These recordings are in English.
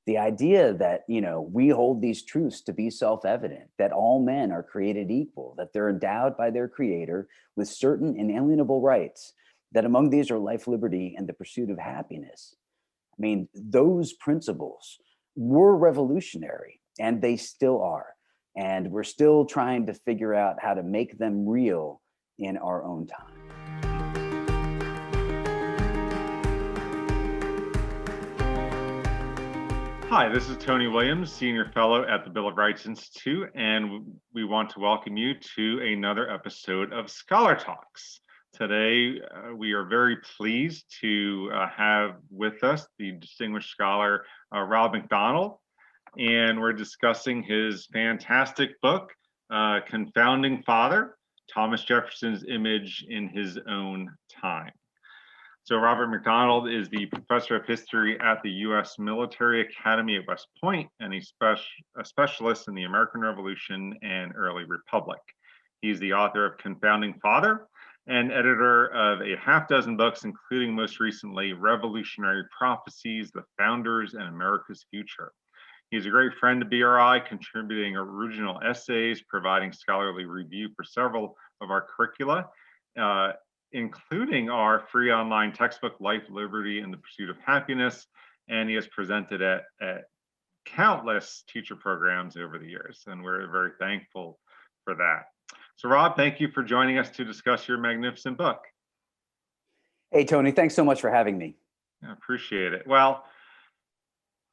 The idea that, we hold these truths to be self-evident, that all men are created equal, that they're endowed by their creator with certain inalienable rights, that among these are life, liberty, and the pursuit of happiness. I mean, those principles were revolutionary, and they still are. And we're still trying to figure out how to make them real in our own time. Hi, this is Tony Williams, Senior Fellow at the Bill of Rights Institute, and we want to welcome you to another episode of Scholar Talks. Today, we are very pleased to have with us the distinguished scholar, Rob McDonald, and we're discussing his fantastic book, Confounding Father, Thomas Jefferson's Image in His Own Time. So Robert McDonald is the professor of history at the U.S. Military Academy at West Point, and he's a specialist in the American Revolution and early Republic. He's the author of Confounding Father and editor of a half dozen books, including most recently Revolutionary Prophecies, The Founders and America's Future. He's a great friend to BRI, contributing original essays, providing scholarly review for several of our curricula, including our free online textbook, Life, Liberty, and the Pursuit of Happiness. And he has presented at countless teacher programs over the years, and we're very thankful for that. So Rob, thank you for joining us to discuss your magnificent book. Hey, Tony, thanks so much for having me. I appreciate it. Well,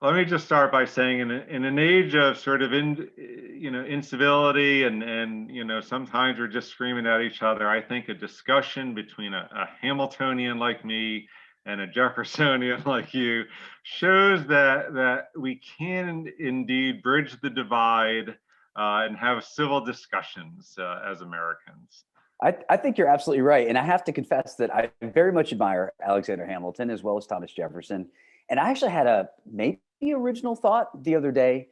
let me just start by saying, in an age of sort of incivility and sometimes we're just screaming at each other, I think a discussion between a Hamiltonian like me and a Jeffersonian like you shows that we can indeed bridge the divide and have civil discussions as Americans. I think you're absolutely right. And I have to confess that I very much admire Alexander Hamilton as well as Thomas Jefferson. And I actually had a maybe original thought the other day.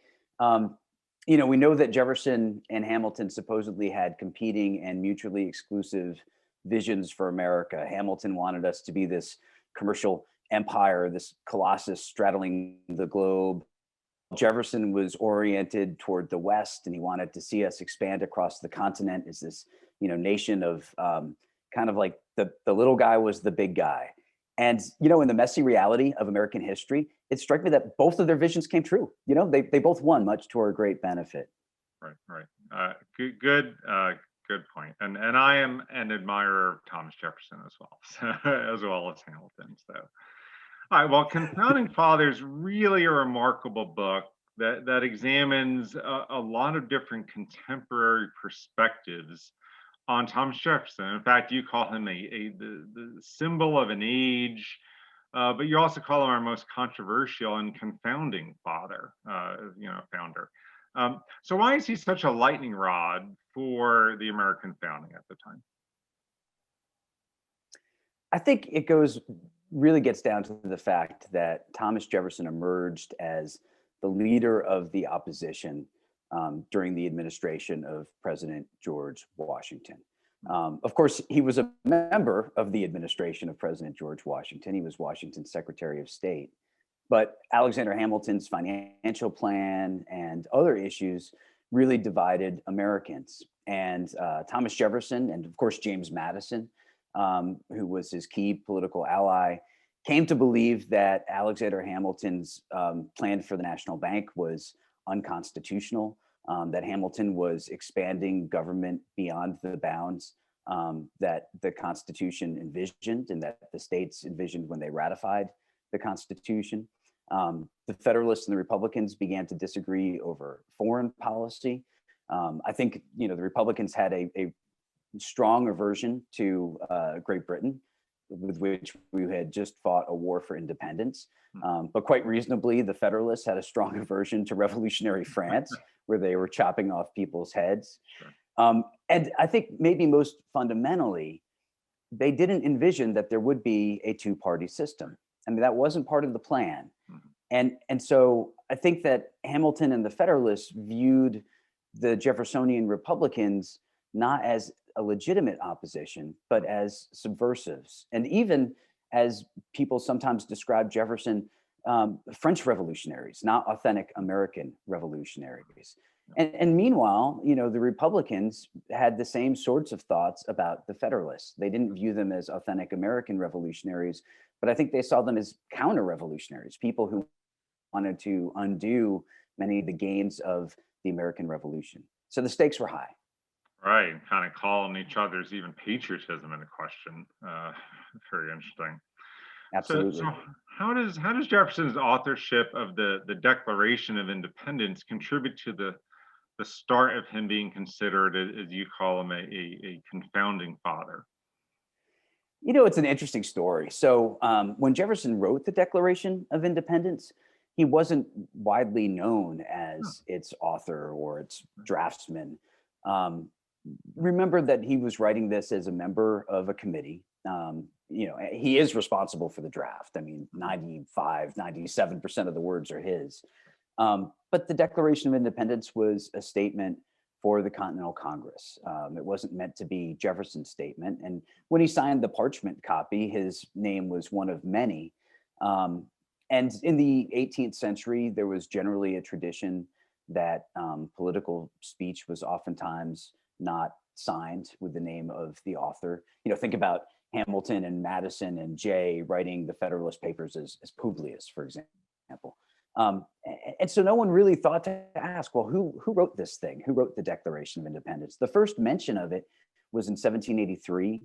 We know that Jefferson and Hamilton supposedly had competing and mutually exclusive visions for America. Hamilton wanted us to be this commercial empire, this colossus straddling the globe. Jefferson was oriented toward the West, and he wanted to see us expand across the continent as this, nation of kind of like the little guy was the big guy. And, in the messy reality of American history, it struck me that both of their visions came true. They both won, much to our great benefit. Right. Good point. And I am an admirer of Thomas Jefferson as well, as well as Hamilton. So, all right. Well, Confounding Father is really a remarkable book that examines a lot of different contemporary perspectives on Thomas Jefferson. In fact, you call him the symbol of an age, but you also call him our most controversial and confounding father, founder. So why is he such a lightning rod for the American founding at the time? I think it really gets down to the fact that Thomas Jefferson emerged as the leader of the opposition during the administration of President George Washington. Of course, he was a member of the administration of President George Washington. He was Washington's Secretary of State. But Alexander Hamilton's financial plan and other issues really divided Americans. And Thomas Jefferson and, of course, James Madison, who was his key political ally, came to believe that Alexander Hamilton's plan for the national bank was unconstitutional, that Hamilton was expanding government beyond the bounds that the Constitution envisioned and that the states envisioned when they ratified the Constitution. The Federalists and the Republicans began to disagree over foreign policy. I think, the Republicans had a strong aversion to Great Britain, with which we had just fought a war for independence. But quite reasonably, the Federalists had a strong aversion to revolutionary France, where they were chopping off people's heads. Sure. And I think maybe most fundamentally, they didn't envision that there would be a two-party system. I mean, that wasn't part of the plan. And so I think that Hamilton and the Federalists viewed the Jeffersonian Republicans not as a legitimate opposition, but as subversives. And even as people sometimes describe Jefferson, French revolutionaries, not authentic American revolutionaries. And meanwhile, the Republicans had the same sorts of thoughts about the Federalists. They didn't view them as authentic American revolutionaries, but I think they saw them as counter-revolutionaries, people who wanted to undo many of the gains of the American Revolution. So the stakes were high. Right, and kind of calling each other's even patriotism into question. Very interesting. So Absolutely. how does Jefferson's authorship of the Declaration of Independence contribute to the start of him being considered, as you call him, a confounding father? It's an interesting story. So when Jefferson wrote the Declaration of Independence, he wasn't widely known Huh. as its author or its draftsman. Um, Remember that he was writing this as a member of a committee. He is responsible for the draft. I mean, 97% of the words are his. But the Declaration of Independence was a statement for the Continental Congress. It wasn't meant to be Jefferson's statement. And when he signed the parchment copy, his name was one of many. Um, and in the 18th century, there was generally a tradition that political speech was oftentimes not signed with the name of the author. Think about Hamilton and Madison and Jay writing the Federalist Papers as Publius, for example. And so no one really thought to ask, well, who wrote this thing? Who wrote the Declaration of Independence? The first mention of it was in 1783,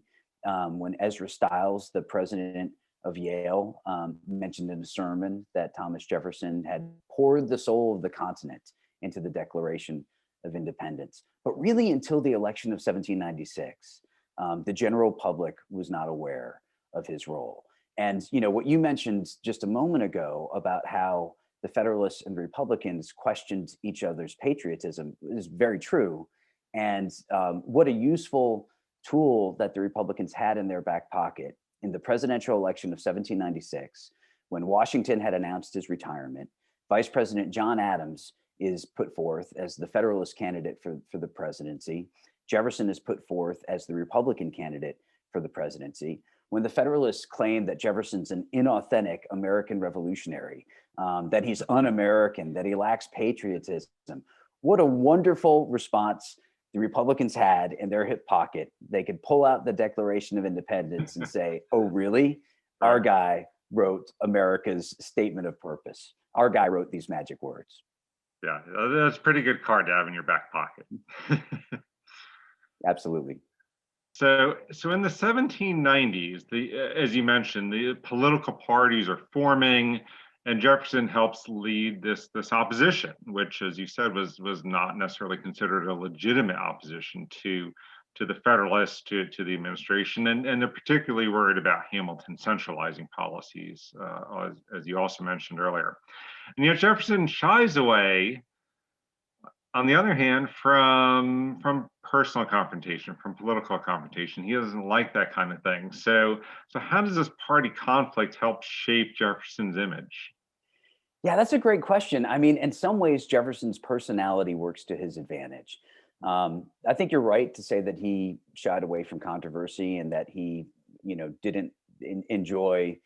when Ezra Stiles, the president of Yale, mentioned in a sermon that Thomas Jefferson had poured the soul of the continent into the Declaration of Independence. But really, until the election of 1796, the general public was not aware of his role. And what you mentioned just a moment ago about how the Federalists and Republicans questioned each other's patriotism is very true. And what a useful tool that the Republicans had in their back pocket in the presidential election of 1796, when Washington had announced his retirement. Vice President John Adams is put forth as the Federalist candidate for the presidency. Jefferson is put forth as the Republican candidate for the presidency. When the Federalists claim that Jefferson's an inauthentic American revolutionary, that he's un-American, that he lacks patriotism, what a wonderful response the Republicans had in their hip pocket. They could pull out the Declaration of Independence and say, oh, really? Our guy wrote America's statement of purpose. Our guy wrote these magic words. Yeah, that's a pretty good card to have in your back pocket. Absolutely. So in the 1790s, as you mentioned, the political parties are forming, and Jefferson helps lead this opposition, which, as you said, was not necessarily considered a legitimate opposition to the Federalists, to the administration, and they're particularly worried about Hamilton centralizing policies, as you also mentioned earlier. And yet Jefferson shies away, on the other hand, from personal confrontation, from political confrontation. He doesn't like that kind of thing. So how does this party conflict help shape Jefferson's image? Yeah, that's a great question. I mean, in some ways, Jefferson's personality works to his advantage. I think you're right to say that he shied away from controversy and that he, didn't enjoy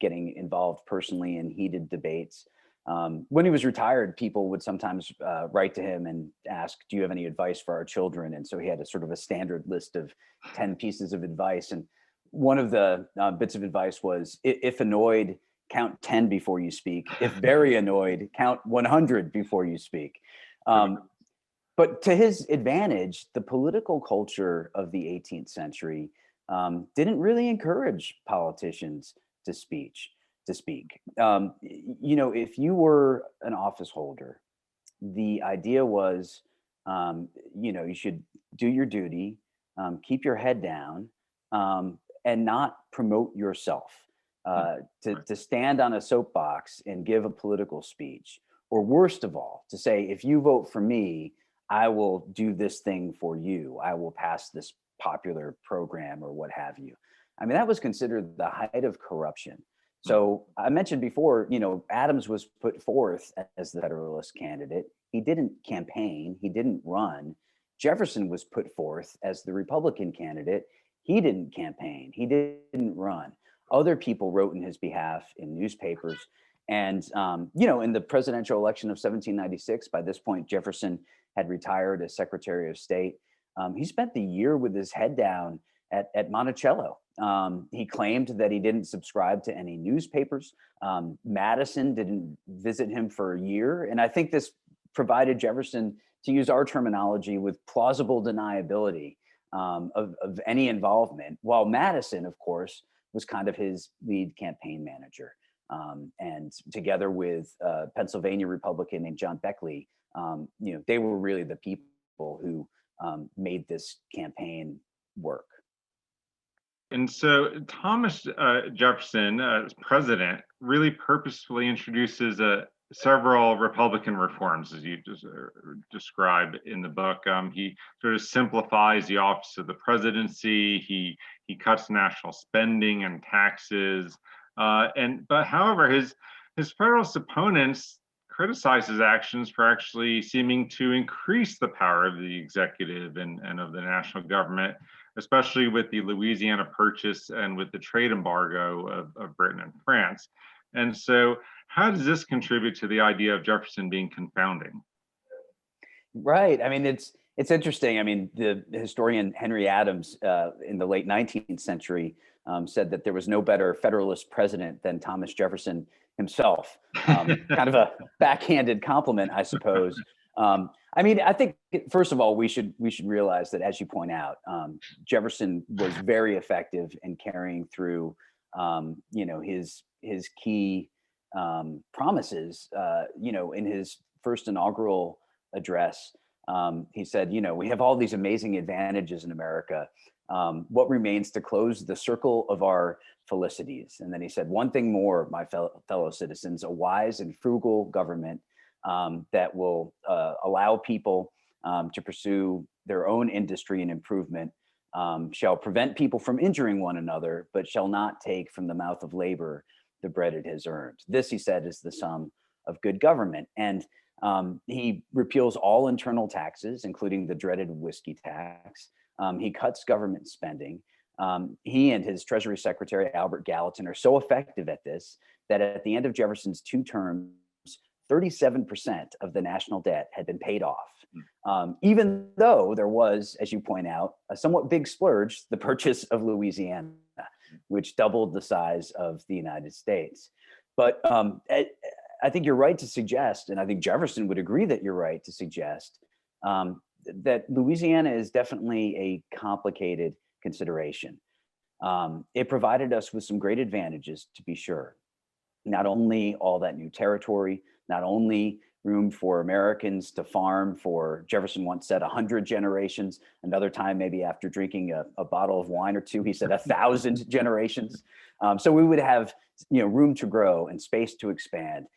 getting involved personally in heated debates. When he was retired, people would sometimes write to him and ask, do you have any advice for our children? And so he had a sort of a standard list of 10 pieces of advice. And one of the bits of advice was, if annoyed, count 10 before you speak. If very annoyed, count 100 before you speak. But to his advantage, the political culture of the 18th century didn't really encourage politicians to speak. If you were an office holder, the idea was, you should do your duty, keep your head down, and not promote yourself. To stand on a soapbox and give a political speech, or worst of all, to say, if you vote for me, I will do this thing for you. I will pass this popular program or what have you. I mean, that was considered the height of corruption. So I mentioned before, Adams was put forth as the Federalist candidate. He didn't campaign. He didn't run. Jefferson was put forth as the Republican candidate. He didn't campaign. He didn't run. Other people wrote in his behalf in newspapers. And, in the presidential election of 1796, by this point, Jefferson had retired as Secretary of State. He spent the year with his head down at Monticello. He claimed that he didn't subscribe to any newspapers. Madison didn't visit him for a year. And I think this provided Jefferson, to use our terminology, with plausible deniability of any involvement, while Madison, of course, was kind of his lead campaign manager. And together with a Pennsylvania Republican named John Beckley, they were really the people who made this campaign work. And so Thomas Jefferson, as president, really purposefully introduces several Republican reforms, as you describe in the book. He sort of simplifies the office of the presidency. He cuts national spending and taxes. But however, his Federalist opponents criticize his actions for actually seeming to increase the power of the executive and of the national government, especially with the Louisiana Purchase and with the trade embargo of Britain and France. And so how does this contribute to the idea of Jefferson being confounding? Right. I mean, it's interesting. I mean, the historian Henry Adams in the late 19th century said that there was no better Federalist president than Thomas Jefferson himself. Kind of a backhanded compliment, I suppose. I mean, I think first of all, we should realize that, as you point out, Jefferson was very effective in carrying through, his key promises. In his first inaugural address, he said, we have all these amazing advantages in America. What remains to close the circle of our felicities? And then he said, one thing more, my fellow citizens, a wise and frugal government that will allow people to pursue their own industry and improvement, shall prevent people from injuring one another, but shall not take from the mouth of labor the bread it has earned. This, he said, is the sum of good government. And he repeals all internal taxes, including the dreaded whiskey tax. He cuts government spending. He and his Treasury Secretary, Albert Gallatin, are so effective at this that at the end of Jefferson's 2 terms, 37% of the national debt had been paid off, even though there was, as you point out, a somewhat big splurge, the purchase of Louisiana, which doubled the size of the United States. But I think you're right to suggest, and I think Jefferson would agree that you're right to suggest, that Louisiana is definitely a complicated consideration. It provided us with some great advantages, to be sure. Not only all that new territory, not only room for Americans to farm for, Jefferson once said, 100 generations. Another time, maybe after drinking a bottle of wine or two, he said 1,000 generations. So we would have room to grow and space to expand.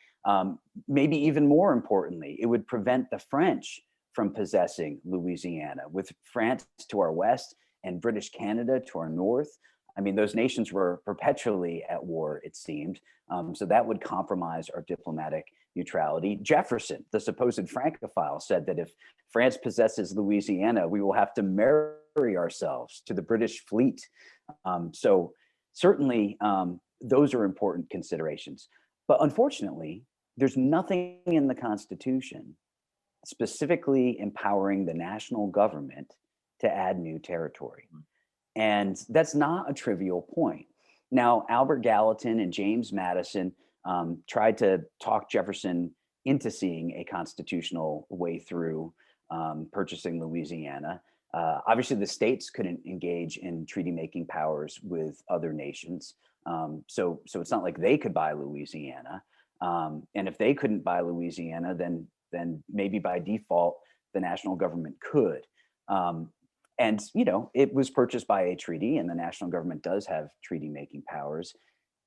Maybe even more importantly, it would prevent the French from possessing Louisiana, with France to our west and British Canada to our north. I mean, those nations were perpetually at war, it seemed. So that would compromise our diplomatic neutrality. Jefferson, the supposed Francophile, said that if France possesses Louisiana, we will have to marry ourselves to the British fleet. So certainly those are important considerations. But unfortunately, there's nothing in the Constitution specifically empowering the national government to add new territory. And that's not a trivial point. Now, Albert Gallatin and James Madison tried to talk Jefferson into seeing a constitutional way through purchasing Louisiana. Obviously, the states couldn't engage in treaty-making powers with other nations. So it's not like they could buy Louisiana. And if they couldn't buy Louisiana, then maybe by default, the national government could. And, it was purchased by a treaty, and the national government does have treaty-making powers.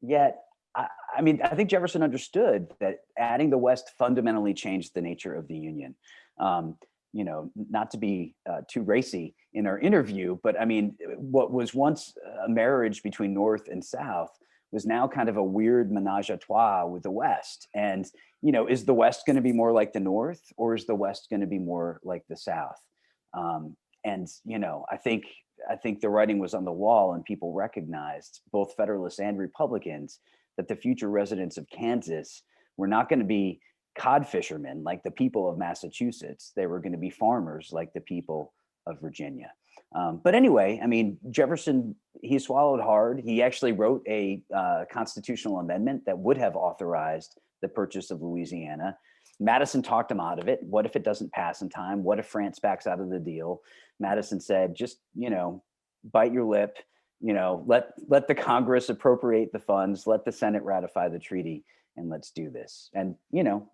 Yet, I think Jefferson understood that adding the West fundamentally changed the nature of the Union. Not to be too racy in our interview, but I mean, what was once a marriage between North and South was now kind of a weird menage a trois with the West. And, is the West going to be more like the North, or is the West going to be more like the South? And I think the writing was on the wall, and people recognized, both Federalists and Republicans, that the future residents of Kansas were not going to be cod fishermen like the people of Massachusetts. They were going to be farmers like the people of Virginia. But anyway, I mean, Jefferson, he swallowed hard. He actually wrote a constitutional amendment that would have authorized the purchase of Louisiana. Madison talked him out of it. What if it doesn't pass in time? What if France backs out of the deal? Madison said, just, bite your lip, let the Congress appropriate the funds, let the Senate ratify the treaty, and let's do this. And,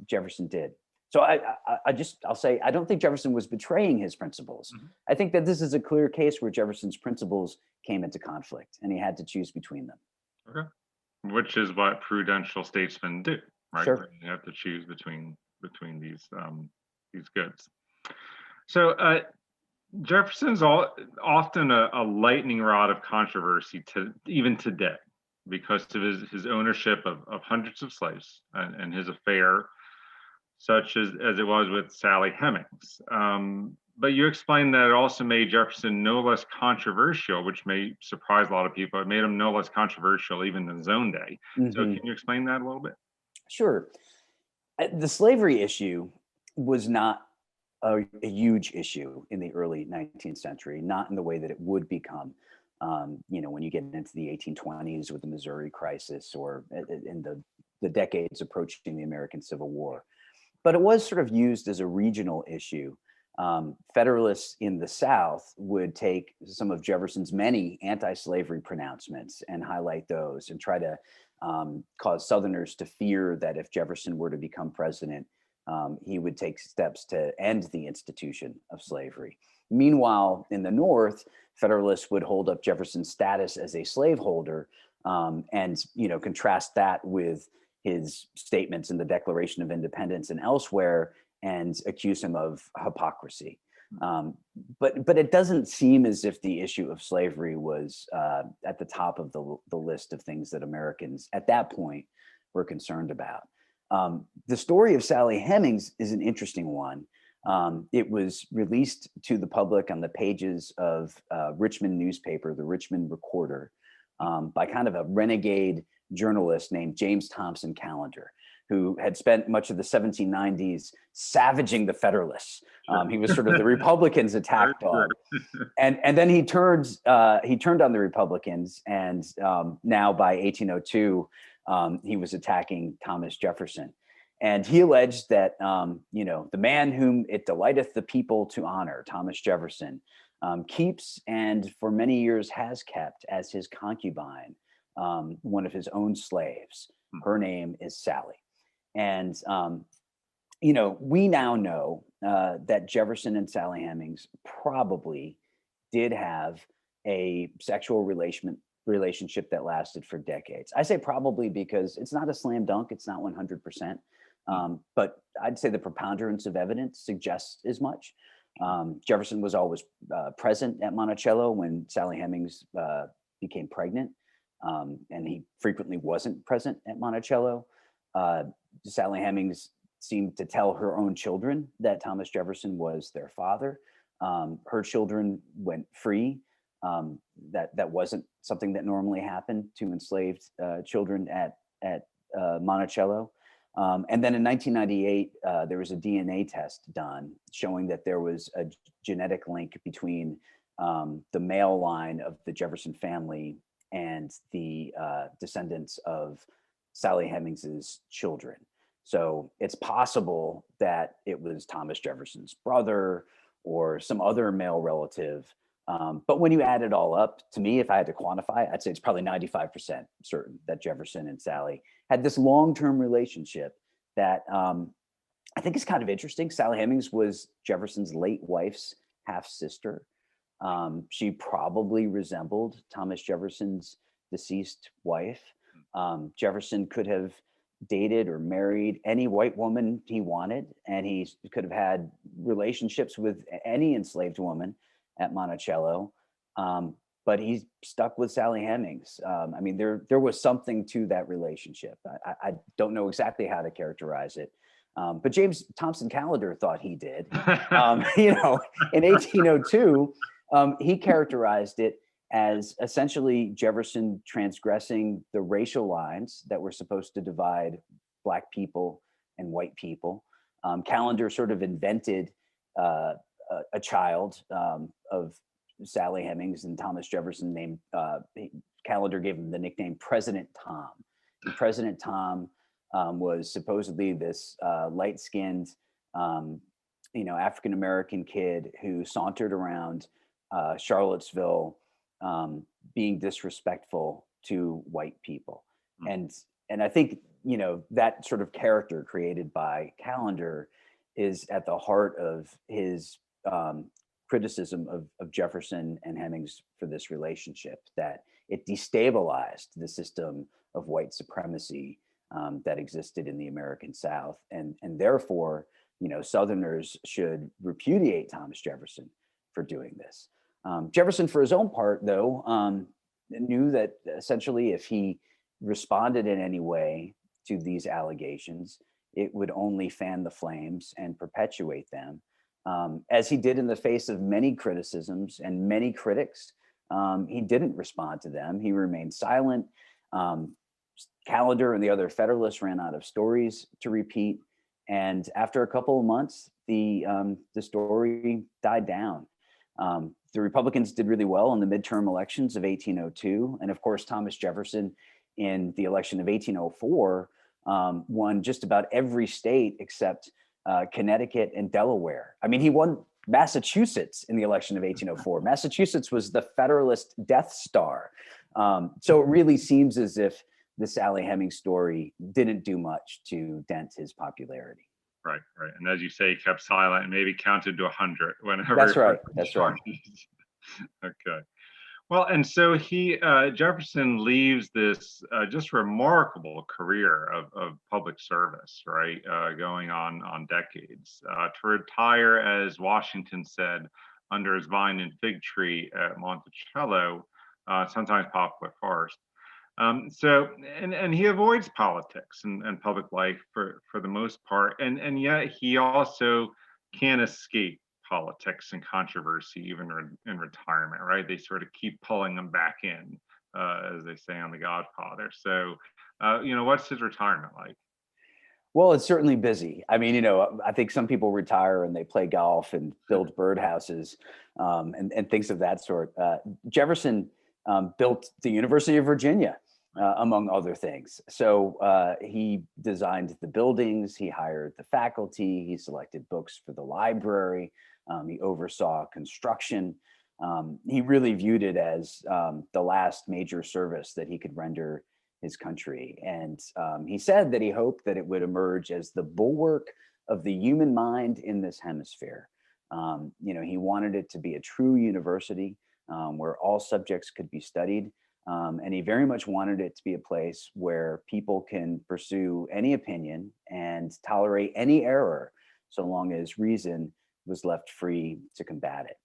Jefferson did. So I'll say, I don't think Jefferson was betraying his principles. Mhm. I think that this is a clear case where Jefferson's principles came into conflict and he had to choose between them. Okay. Which is what prudential statesmen do, right? Sure. You have to choose between these goods. So Jefferson's often a lightning rod of controversy even today, because of his ownership of hundreds of slaves and his affair, such as it was with Sally Hemings. But you explained that it also made Jefferson no less controversial, which may surprise a lot of people. It made him no less controversial even in his own day. Mm-hmm. So can you explain that a little bit? Sure. The slavery issue was not a huge issue in the early 19th century, not in the way that it would become, when you get into the 1820s with the Missouri crisis or in the decades approaching the American Civil War. But it was sort of used as a regional issue. Federalists in the South would take some of Jefferson's many anti-slavery pronouncements and highlight those and try to cause Southerners to fear that if Jefferson were to become president, he would take steps to end the institution of slavery. Meanwhile, in the North, Federalists would hold up Jefferson's status as a slaveholder and contrast that with his statements in the Declaration of Independence and elsewhere, and accuse him of hypocrisy. But it doesn't seem as if the issue of slavery was at the top of the list of things that Americans at that point were concerned about. The story of Sally Hemings is an interesting one. It was released to the public on the pages of Richmond newspaper, the Richmond Recorder, by kind of a renegade journalist named James Thompson Callender, who had spent much of the 1790s savaging the Federalists. He was sort of the Republicans' attack dog, and then he turned on the Republicans, and now by 1802, he was attacking Thomas Jefferson, and he alleged that the man whom it delighteth the people to honor, Thomas Jefferson, keeps and for many years has kept as his concubine one of his own slaves. Her name is Sally. And, we now know that Jefferson and Sally Hemings probably did have a sexual relationship that lasted for decades. I say probably because it's not a slam dunk. It's not 100%. But I'd say the preponderance of evidence suggests as much. Jefferson was always present at Monticello when Sally Hemings became pregnant. And he frequently wasn't present at Monticello. Sally Hemings seemed to tell her own children that Thomas Jefferson was their father. Her children went free. That wasn't something that normally happened to enslaved children at Monticello. And then in 1998, there was a DNA test done showing that there was a genetic link between the male line of the Jefferson family and the descendants of Sally Hemings's children. So it's possible that it was Thomas Jefferson's brother or some other male relative. But when you add it all up, to me, if I had to quantify, I'd say it's probably 95% certain that Jefferson and Sally had this long-term relationship that I think is kind of interesting. Sally Hemings was Jefferson's late wife's half-sister. She probably resembled Thomas Jefferson's deceased wife. Jefferson could have dated or married any white woman he wanted, and he could have had relationships with any enslaved woman at Monticello. But he stuck with Sally Hemings. I mean, there was something to that relationship. I don't know exactly how to characterize it. But James Thompson Callender thought he did. In 1802, he characterized it as essentially Jefferson transgressing the racial lines that were supposed to divide Black people and white people. Callender sort of invented a child of Sally Hemings and Thomas Jefferson named Callender gave him the nickname President Tom. And President Tom was supposedly this light-skinned, African American kid who sauntered around Charlottesville, being disrespectful to white people. And I think that sort of character created by Callender is at the heart of his criticism of Jefferson and Hemings for this relationship, that it destabilized the system of white supremacy that existed in the American South, and therefore Southerners should repudiate Thomas Jefferson for doing this. Jefferson, for his own part, though, knew that essentially if he responded in any way to these allegations, it would only fan the flames and perpetuate them, as he did in the face of many criticisms and many critics. He didn't respond to them. He remained silent. Callender and the other Federalists ran out of stories to repeat. And after a couple of months, the story died down. The Republicans did really well in the midterm elections of 1802. And of course, Thomas Jefferson in the election of 1804 won just about every state except Connecticut and Delaware. I mean, he won Massachusetts in the election of 1804. Massachusetts was the Federalist Death Star. So it really seems as if the Sally Hemings story didn't do much to dent his popularity. Right. And as you say, he kept silent and maybe counted to 100 whenever. That's right. Okay. Well, and so Jefferson leaves this just remarkable career of public service, right? Going on decades, to retire, as Washington said, under his vine and fig tree at Monticello, sometimes popular forest. And he avoids politics and public life for the most part, and yet he also can't escape politics and controversy even in retirement, right? They sort of keep pulling him back in, as they say on The Godfather. So, what's his retirement like? Well, it's certainly busy. I mean, I think some people retire and they play golf and build birdhouses and things of that sort. Jefferson built the University of Virginia, among other things. So he designed the buildings, he hired the faculty, he selected books for the library, he oversaw construction. He really viewed it as the last major service that he could render his country. And he said that he hoped that it would emerge as the bulwark of the human mind in this hemisphere. He wanted it to be a true university where all subjects could be studied. And he very much wanted it to be a place where people can pursue any opinion and tolerate any error, so long as reason was left free to combat it.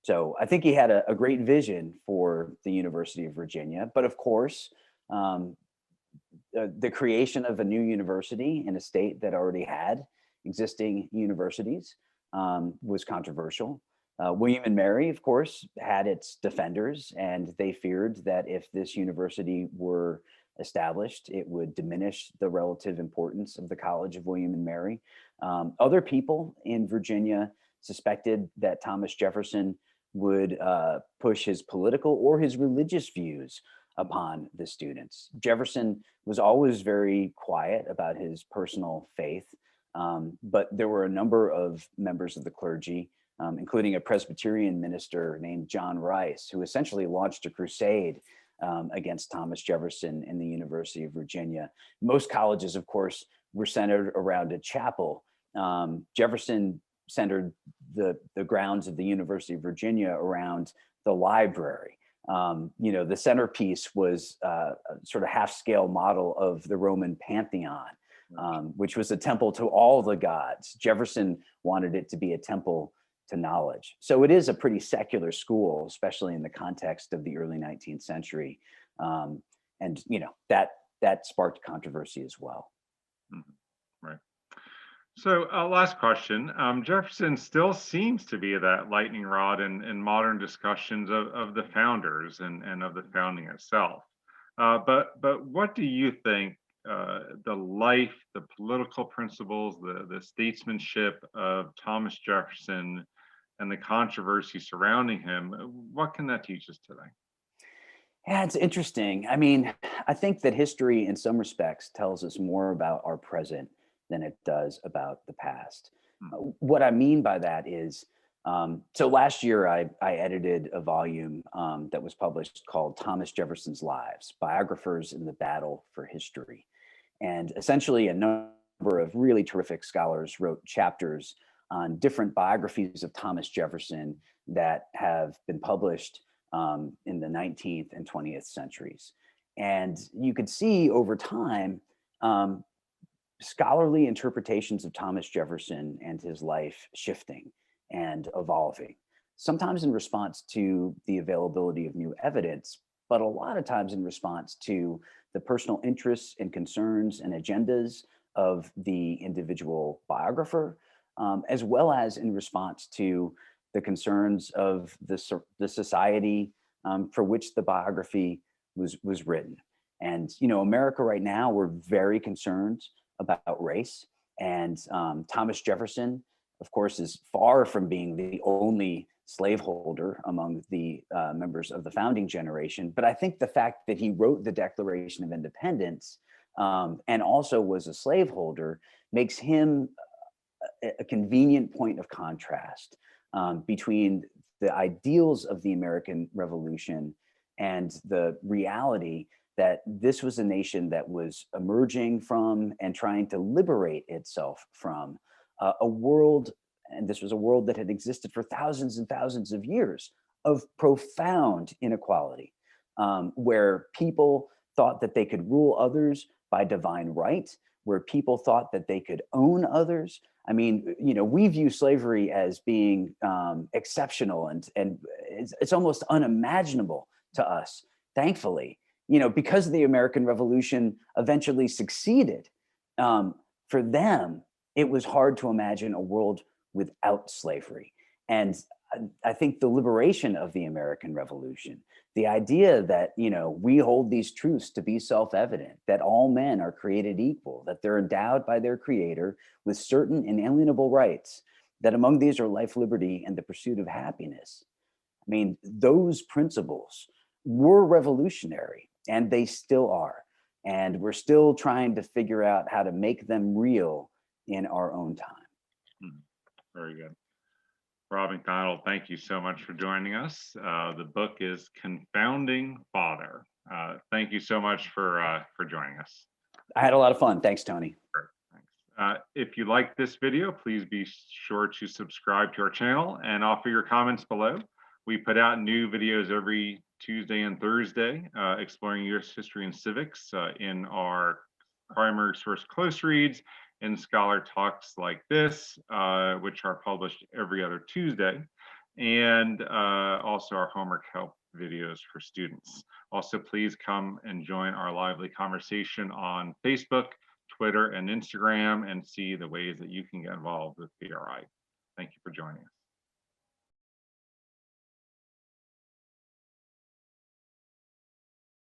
So I think he had a great vision for the University of Virginia. But of course, the creation of a new university in a state that already had existing universities was controversial. William and Mary, of course, had its defenders, and they feared that if this university were established, it would diminish the relative importance of the College of William and Mary. Other people in Virginia suspected that Thomas Jefferson would push his political or his religious views upon the students. Jefferson was always very quiet about his personal faith, but there were a number of members of the clergy, including a Presbyterian minister named John Rice, who essentially launched a crusade against Thomas Jefferson in the University of Virginia. Most colleges, of course, were centered around a chapel. Jefferson centered the grounds of the University of Virginia around the library. The centerpiece was a sort of half-scale model of the Roman Pantheon, which was a temple to all the gods. Jefferson wanted it to be a temple to knowledge. So it is a pretty secular school, especially in the context of the early 19th century. And that sparked controversy as well. Right. So last question. Jefferson still seems to be that lightning rod in modern discussions of the founders and of the founding itself. But what do you think the life, the political principles, the statesmanship of Thomas Jefferson and the controversy surrounding him, what can that teach us today? Yeah, it's interesting. I mean, I think that history, in some respects, tells us more about our present than it does about the past. Hmm. What I mean by that is, so last year I edited a volume that was published called Thomas Jefferson's Lives, Biographers in the Battle for History. And essentially, a number of really terrific scholars wrote chapters on different biographies of Thomas Jefferson that have been published in the 19th and 20th centuries. And you could see over time um, scholarly interpretations of Thomas Jefferson and his life shifting and evolving, sometimes in response to the availability of new evidence, but a lot of times in response to the personal interests and concerns and agendas of the individual biographer, as well as in response to the concerns of the society for which the biography was written. And America right now, we're very concerned about race. And Thomas Jefferson, of course, is far from being the only slaveholder among the members of the founding generation. But I think the fact that he wrote the Declaration of Independence and also was a slaveholder makes him a convenient point of contrast between the ideals of the American Revolution and the reality that this was a nation that was emerging from and trying to liberate itself from a world, and this was a world that had existed for thousands and thousands of years, of profound inequality, where people thought that they could rule others by divine right, where people thought that they could own others. I mean, we view slavery as being exceptional, and it's almost unimaginable to us, thankfully, because the American Revolution eventually succeeded. For them, it was hard to imagine a world without slavery. And I think the liberation of the American Revolution, the idea that, we hold these truths to be self-evident, that all men are created equal, that they're endowed by their creator with certain inalienable rights, that among these are life, liberty, and the pursuit of happiness. I mean, those principles were revolutionary, and they still are. And we're still trying to figure out how to make them real in our own time. Very good. Rob McDonald, thank you so much for joining us. The book is Confounding Father. Thank you so much for joining us. I had a lot of fun. Thanks, Tony. Sure. Thanks. If you like this video, please be sure to subscribe to our channel and offer your comments below. We put out new videos every Tuesday and Thursday, exploring U.S. history and civics in our primary source close reads and scholar talks like this, which are published every other Tuesday, and also our homework help videos for students. Also, please come and join our lively conversation on Facebook, Twitter, and Instagram, and see the ways that you can get involved with BRI. Thank you for joining us.